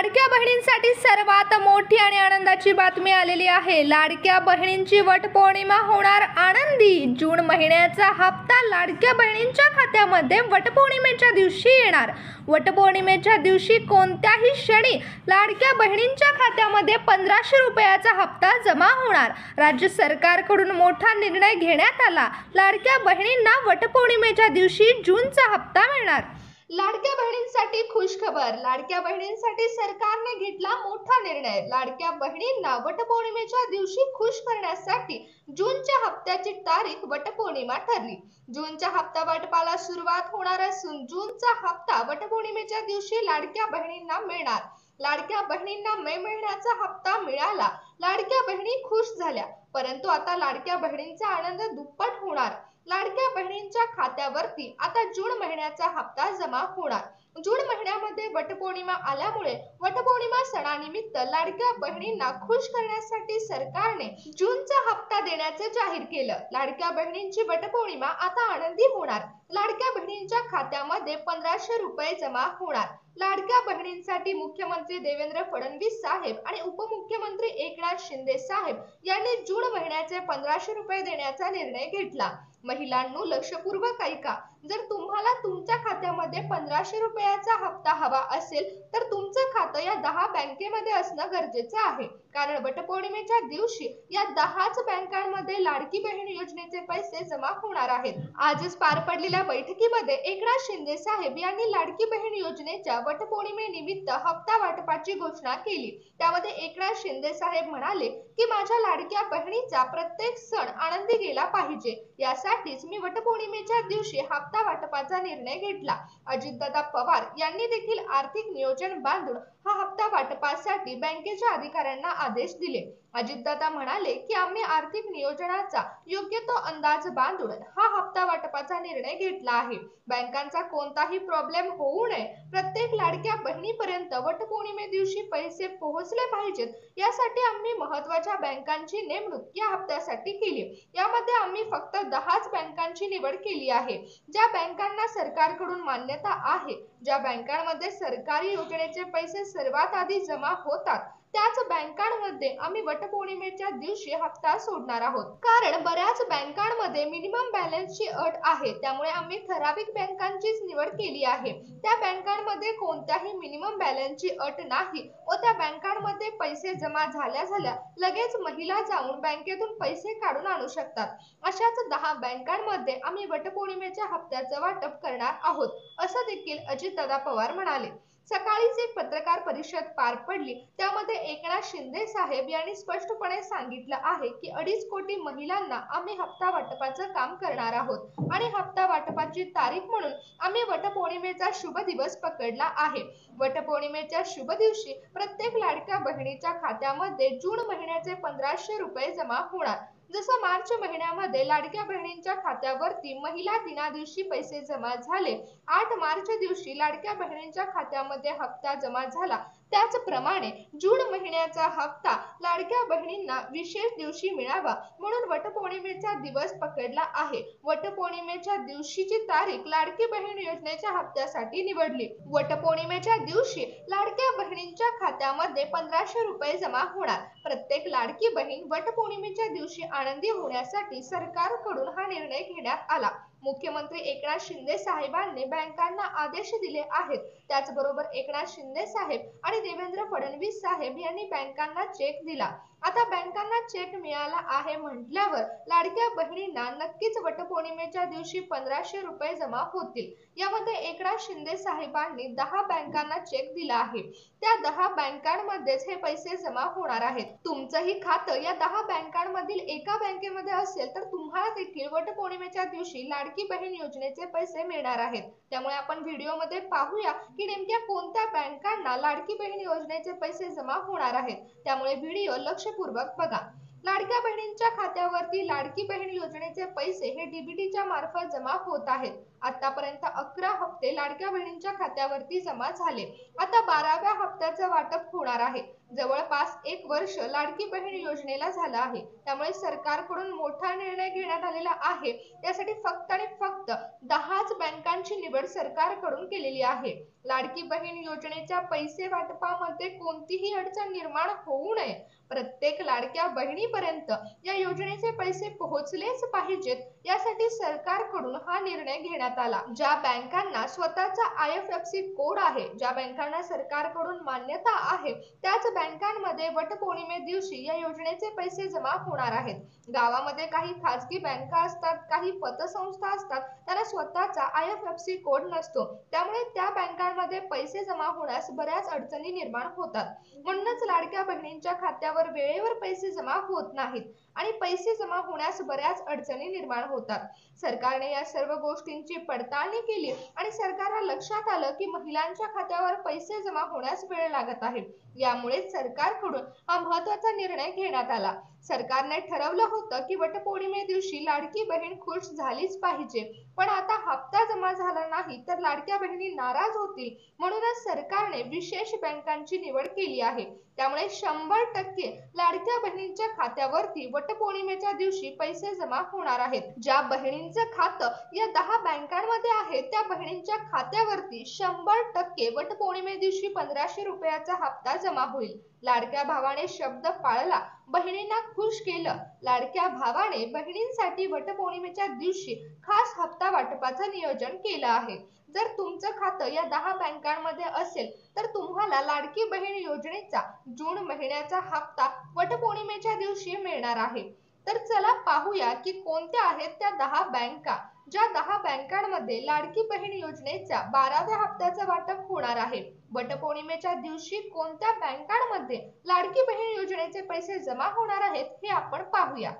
लाडक्या बहिणींसाठी सर्वात मोठी आणि आनंदाची बातमी आलेली आहे। लाडक्या बहिणींची वटपौर्णिमा होणार आनंदी। जून महिन्याचा हप्ता लाडक्या बहिणींच्या खात्यामध्ये वटपौर्णिमेच्या दिवशी येणार। वटपौर्णिमेच्या दिवशी कोणत्याही क्षणी लाडक्या बहिणींच्या खात्यामध्ये 1500 रुपयाचा हप्ता जमा होणार। राज्य सरकारकडून मोठा निर्णय घेण्यात आला। लाडक्या बहिणींना वटपौर्णिमेच्या दिवशी जूनचा हप्ता मिळणार। लाडक्या बहिणींसाठी खुश खबर। लाडक्या बहिणींसाठी सरकारने घेतला मोठा निर्णय। लाडक्या बहिणींना वटपौर्णिमेच्या दिवशी खुश करण्यासाठी जूनच्या हप्त्याची तारीख वटपौर्णिमा ठरली। जूनच्या हप्ता वाटपाला सुरुवात होणार असून जूनचा हप्ता वटपौर्णिमेच्या दिवशी लाडक्या बहिणींना मिळणार। लाडक्या बहिणींना मे महिन्याचा हप्ता मिळाला। लाडक्या बहिणी खुश झाल्या, परंतु आता लाडक्या बहिणींचा आनंद दुप्पट होणार। लाडक्या बहिणींच्या खात्यावरती आता जून महिन्याचा हप्ता जमा होणार। जून महिन्यामध्ये वटपौर्णिमा आल्यामुळे वटपौर्णिमा सणानिमित्त लाडक्या बहिणींना खुश करण्यासाठी सरकारने जूनचा हप्ता देण्याचे जाहीर केलं। लाडक्या बहिणींची वटपौर्णिमा आता आनंदी होणार। लाडक्या बहिणींच्या खात्यामध्ये 1500 रुपये जमा होणार। लाडक्या बहिणींसाठी मुख्यमंत्री देवेंद्र फडणवीस साहेब आणि उपमुख्यमंत्री एकनाथ शिंदे साहेब यांनी जून महिन्याचे 1500 रुपये देण्याचा निर्णय घेतला। महिलांनो, लक्षपूर्वक ऐका। जर तुम्हाला तुमच्या खात्यामध्ये 1500 रुपयाचा हप्ता हवा असेल तर तुमचं खातं या 10 बँकेमध्ये असणं गरजेचं आहे, कारण वटपौर्णिमेच्या दिवशी या 10च बँकांमध्ये लाडकी बहीण योजनेचे पैसे जमा होणार आहेत। आजच पार पडलेल्या बैठकीमध्ये एकनाथ शिंदे साहेब यांनी लाडकी बहीण योजनेच्या वटपौर्णिमेनिमित्त हप्ता वाटपाची घोषणा केली। त्यामध्ये एकनाथ शिंदे साहेब म्हणाले की माझ्या लाडक्या बहिणीचा प्रत्येक सण आनंदी गेला पाहिजे, यासाठीच मी वटपौर्णिमेच्या दिवशी हप्ता वाटपाचा निर्णय घेतला। अजितदादा पवार यांनी देखील आर्थिक नियोजन बांधून हा हप्ता वाटपासाठी बँकेच्या अधिकाऱ्यांना आदेश दिले। अजितदादा म्हणाले की आम्ही आर्थिक नियोजनाचा योग्य तो अंदाज बांधून हा हप्ता वाटपाचा निर्णय घेतला आहे। बँकांचा कोणताही प्रॉब्लेम होऊ नये, प्रत्येक लाडक्या बहिणीपर्यंत वटपौर्णिमे दिवशी पैसे पोहोचले पाहिजेत, यासाठी आम्ही महत्त्वाच्या बँकांची नेमणूक या हप्त्यासाठी केली। यामध्ये आम्ही फक्त 10च बँकांची निवड केली आहे, ज्या बँकांना सरकारकडून मान्यता आहे। ज्या बँकांमध्ये सरकारी योजनेचे पैसे सर्वात आधी जमा होतात त्याच बँकांमध्ये आम्ही वटपौर्णिमेच्या दिवशी हप्ता सोडणार आहोत। कारण बऱ्याच बँकांमध्ये मिनिमम बॅलन्सची अट आहे, त्यामुळे आम्ही ठराविक बँकांचीच निवड केली आहे। त्या बँकांमध्ये कोणत्याही मिनिमम बॅलन्सची अट नाही व त्या बँकांमध्ये पैसे जमा झाल्या लगेच महिला जाऊन बँकेतून पैसे काढून आणू शकतात। अशाच 10 बँकांमध्ये आम्ही वटपौर्णिमेच्या हप्त्याचं वाटप करणार आहोत, असं देखील अजितदादा पवार म्हणाले। सकाळीच एक पत्रकार परिषद पार पडली, त्यामध्ये एकनाथ शिंदे साहेब यांनी स्पष्टपणे सांगितलं आहे की 2.5 कोटी महिलांना आम्ही हप्ता वाटपाचं काम करणार आहोत आणि हप्ता वाटपाची तारीख म्हणून आम्ही वटपौर्णिमेचा शुभ दिवस पकडला आहे। वटपौर्णिमेच्या शुभ दिवशी प्रत्येक लाडक्या बहिणीच्या खात्यामध्ये जून महिन्याचे 1500 रुपये जमा होणार। जसं मार्च महिन्यामध्ये लाडक्या बहिणींच्या खात्यावरती महिला दिना दिवशी पैसे जमा झाले, 8 मार्च दिवशी लाडक्या बहिणींच्या खात्यामध्ये हप्ता जमा झाला, त्याचप्रमाणे जून महिन्याचा हप्ता लाडक्या बहिणींना विशेष दिवशी मिळावा म्हणून वटपौर्णिमेचा दिवस पकडला आहे। वटपौर्णिमेच्या दिवशीची तारीख लाडकी बहीण योजनेच्या हप्त्यासाठी निवडली। वटपौर्णिमेच्या दिवशी लाडक्या बहिणींच्या खात्यामध्ये 1500 रुपये जमा होणार। प्रत्येक लाडकी बहीण वटपौर्णिमेच्या दिवशी आनंदी होण्यासाठी सरकारकडून हा निर्णय घेण्यात आला। मुख्यमंत्री एकनाथ शिंदे साहेबांनी बँकांना आदेश दिले आहेत। त्याचबरोबर एकनाथ शिंदे साहेब आणि देवेंद्र फडणवीस साहेब यांनी बँकांना चेक दिला। आता बँकांना चेक मिळाला आहे म्हटल्यावर लाडक्या बहिणींना नक्कीच वटपौर्णिमेच्या दिवशी 1500 रुपये जमा होतील। यामध्ये एकनाथ शिंदे साहेबांनी 10 बँकांना चेक दिला आहे, त्या 10 बँकांमध्येच हे पैसे जमा होणार आहेत। तुमचंही खातं या 10 बँकांमधील एका बँकेमध्ये असेल तर तुम्हाला देखील वटपौर्णिमेच्या दिवशी लाडकी बहीण योजनेचे पैसे मिळणार आहेत। त्यामुळे आपण व्हिडिओमध्ये पाहूया की नेमक्या कोणत्या बँकांना लाडकी बहीण योजनेचे पैसे जमा होणार आहेत, त्यामुळे व्हिडिओ लक्षपूर्वक बघा। लाडक्या बहिणींच्या खात्यावरती लाडकी बहीण योजनेचे पैसे हे डीबीटीच्या मार्फत जमा होत आहेत। आतापर्यंत 11 हप्ते लाडक्या बहिणींच्या खात्यावरती जमा झाले. आता 12व्या हप्त्याचं वाटप होणार आहे. जवळपास 1 वर्ष लाडकी बहीण योजनेला झालं आहे. त्यामुळे सरकारकडून मोठा निर्णय घेण्यात आलेला आहे. त्यासाठी फक्त आणि फक्त 10च बँकांची निवड सरकारकडून केलेली आहे. लाडकी बहीण योजनेच्या पैसे वाटपामध्ये कोणतीही अडचण निर्माण होऊ नये, प्रत्येक लाडक्या बहिणीपर्यंत या योजनेचे पैसे पोहोचलेच पाहिजेत, यासाठी सरकारकडून हा निर्णय घेण्यात आला. ज्या बँकांना स्वतःचा IFSC कोड आहे, ज्या बँकांना सरकारकडून मान्यता आहे, त्याच बँकांमध्ये वटपौर्णिमे दिवशी या योजनेचे पैसे जमा होणार आहेत. गावामध्ये काही खाजगी बँका असतात, काही पतसंस्था असतात, त्यांना स्वतःचा IFSC कोड नसतो. त्यामुळे त्या बँकांमध्ये पैसे जमा होण्यास बऱ्याच अडचणी निर्माण होतात. म्हणूनच लाडक्या बहिणींच्या खात्यावर वेळेवर पैसे जमा होत नाहीत आणि पैसे जमा होण्यास बऱ्याच अडचणी निर्माण होतात. सरकारने या सर्व गोष्टींची पडताळणी केली आणि सरकारला लक्षात आलं की महिलांच्या खात्यावर पैसे जमा होण्यास वेळ लागत आहे. यामुळे सरकारकडून हा महत्त्वाचा निर्णय घेण्यात आला. सरकारने ठरवलं होतं की वटपौर्णिमे दिवशी लाडकी बहीण खुश झालीच पाहिजे, पण आता हप्ता जमा झाला नाही तर लाडक्या बहिणी नाराज होतील. म्हणूनच सरकारने विशेष बँकांची निवड केली आहे. त्यामुळे 100% लाडक्या बहिणींच्या खात्यावरती वटपौर्णिमेच्या दिवशी पैसे जमा होणार आहेत. ज्या बहिणींचं खातं या 10 बँकांमध्ये आहे, त्या बहिणींच्या खात्यावरती 100% वटपौर्णिमे दिवशी 1500 रुपयाचा हप्ता जमा होईल. लाडक्या भावाने शब्द पाळला, बहिणींना खुश केलं. लाडक्या भावाने बहिणींसाठी वटपौर्णिमेच्या दिवशी खास हप्ता वाटपाचं नियोजन केलं आहे. जर तुमचं खातं या 10 बँकांमध्ये असेल तर तुम्हाला लाडकी बहीण योजनेचा जून महिन्याचा हप्ता वटपौर्णिमेच्या दिवशी मिळणार आहे. तर चला पाहूया की कोणत्या आहेत त्या 10 बँका, ज्या 10 बँकांमध्ये लाडकी बहीण योजनेच्या 12व्या हप्त्याचं वाटप होणार आहे. वटपौर्णिमेच्या दिवशी कोणत्या बँकांमध्ये लाडकी बहीण योजनेचे पैसे जमा होणार आहेत हे आपण पाहूया.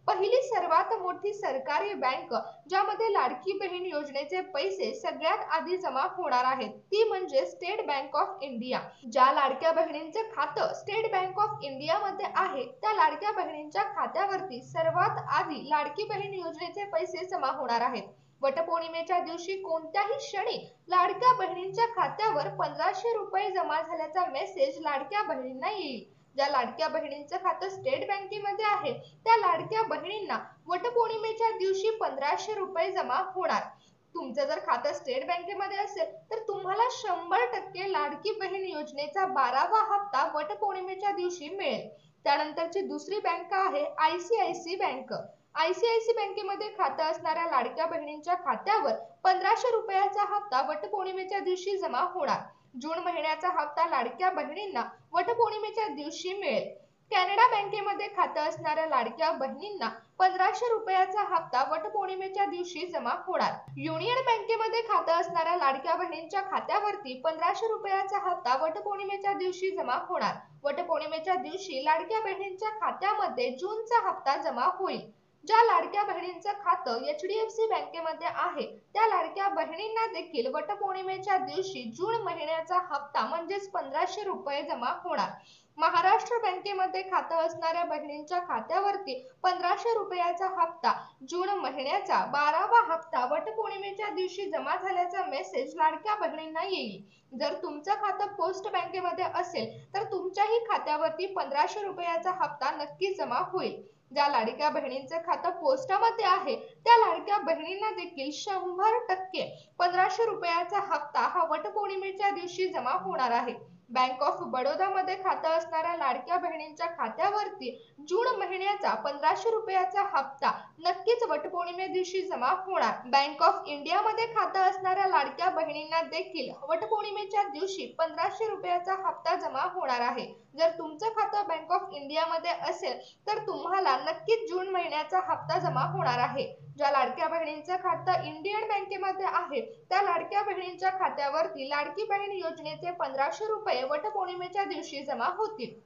पहिली सर्वात मोठी सरकारी बँक ज्यामध्ये लाडकी बहीण योजनेचे पैसे सगळ्यात आधी जमा होणार आहेत, ती म्हणजे स्टेट बँक ऑफ इंडिया. ज्या लाडक्या बहिणींचं खातं स्टेट बँक ऑफ इंडिया मध्ये आहे, त्या लाडक्या बहिणींच्या खात्यावरती सर्वात आधी लाडकी बहीण योजनेचे पैसे जमा होणार आहेत. वटपौर्णिमेच्या दिवशी कोणत्याही क्षणी लाडक्या बहिणींच्या खात्यावर 1500 रुपये जमा झाल्याचा मेसेज लाडक्या बहिणींना येईल. ज्या लाडक्या बहिणींचं खातं स्टेट बँकेमध्ये आहे, त्या लाडक्या बहिणींना वटपौर्णिमेच्या दिवशी 1500 रुपये जमा होणार. तुमचं जर खातं स्टेट बँकेमध्ये असेल तर तुम्हाला 100% लाडकी बहीण योजनेचा 12वा हप्ता वटपौर्णिमेच्या दिवशी मिळेल. त्यानंतरची दुसरी बँक आहे ICICI बँक. ICICI बँकेमध्ये खातं असणाऱ्या लाडक्या बहिणींच्या खात्यावर 1500 रुपयाचा हप्ता वटपौर्णिमेच्या दिवशी जमा होणार. जून महिन्याचा हप्ता लाडक्या बहिणींना वटपौर्णिमेच्या दिवशी मिळेल. कॅनडा बँकेमध्ये खातं असणाऱ्या लाडक्या बहिणींना 1500 रुपयाचा हप्ता वटपौर्णिमेच्या दिवशी जमा होणार. युनियन बँकेमध्ये खातं असणाऱ्या लाडक्या बहिणींच्या खात्यावरती 1500 रुपयाचा हप्ता वटपौर्णिमेच्या दिवशी जमा होणार. वटपौर्णिमेच्या दिवशी लाडक्या बहिणींच्या खात्यामध्ये जूनचा हप्ता जमा होईल. ज्या लाडक्या बहिणींचं खातं HDFC बँकेमध्ये आहे, त्या लाडक्या बहिणींना देखील वटपौर्णिमेच्या दिवशी जून महिन्याचा हप्ता म्हणजेच 1500 रुपये जमा होणार. महाराष्ट्र बँकेमध्ये खातं असणाऱ्या बहिणींच्या खात्यावरती 1500 रुपयाचा हप्ता जून महिन्याचा 12वा हप्ता वटपौर्णिमेच्या दिवशी जमा झाल्याचा मेसेज लाडक्या बहिणींना येईल. जर तुमचं खातं पोस्ट बँकेमध्ये असेल तर तुमच्याही खात्यावरती 1500 रुपयाचा हप्ता नक्की जमा होईल. ज्या लाडक्या बहिणींचं खातं पोस्टामध्ये आहे, त्या लाडक्या बहिणींना देखील 100% 1500 रुपयाचा हप्ता हा वटपौर्णिमेच्या दिवशी जमा होणार आहे. बँक ऑफ बडोदा मध्ये खातं असणाऱ्या लाडक्या बहिणींच्या खात्यावरती जून महिन्याचा 1500 रुपयाचा हप्ता नक्कीच वटपौर्णिमे दिवशी जमा होणार. बँक ऑफ इंडिया मध्ये खातं असणाऱ्या लाडक्या बहिणींना देखील वटपौर्णिमेच्या दिवशी 1500 रुपयाचा हप्ता जमा होणार आहे. जर तुमचं खातं बँक ऑफ इंडिया मध्ये असेल तर तुम्हाला नक्कीच जून महिन्याचा हप्ता जमा होणार आहे. ज्या लाडक्या बहिणींचं खातं इंडियन बँकेमध्ये आहे, त्या लाडक्या बहिणींच्या खात्यावरती लाडकी बहीण योजनेचे 1500 रुपये वटपौर्णिमेच्या दिवशी जमा होतील.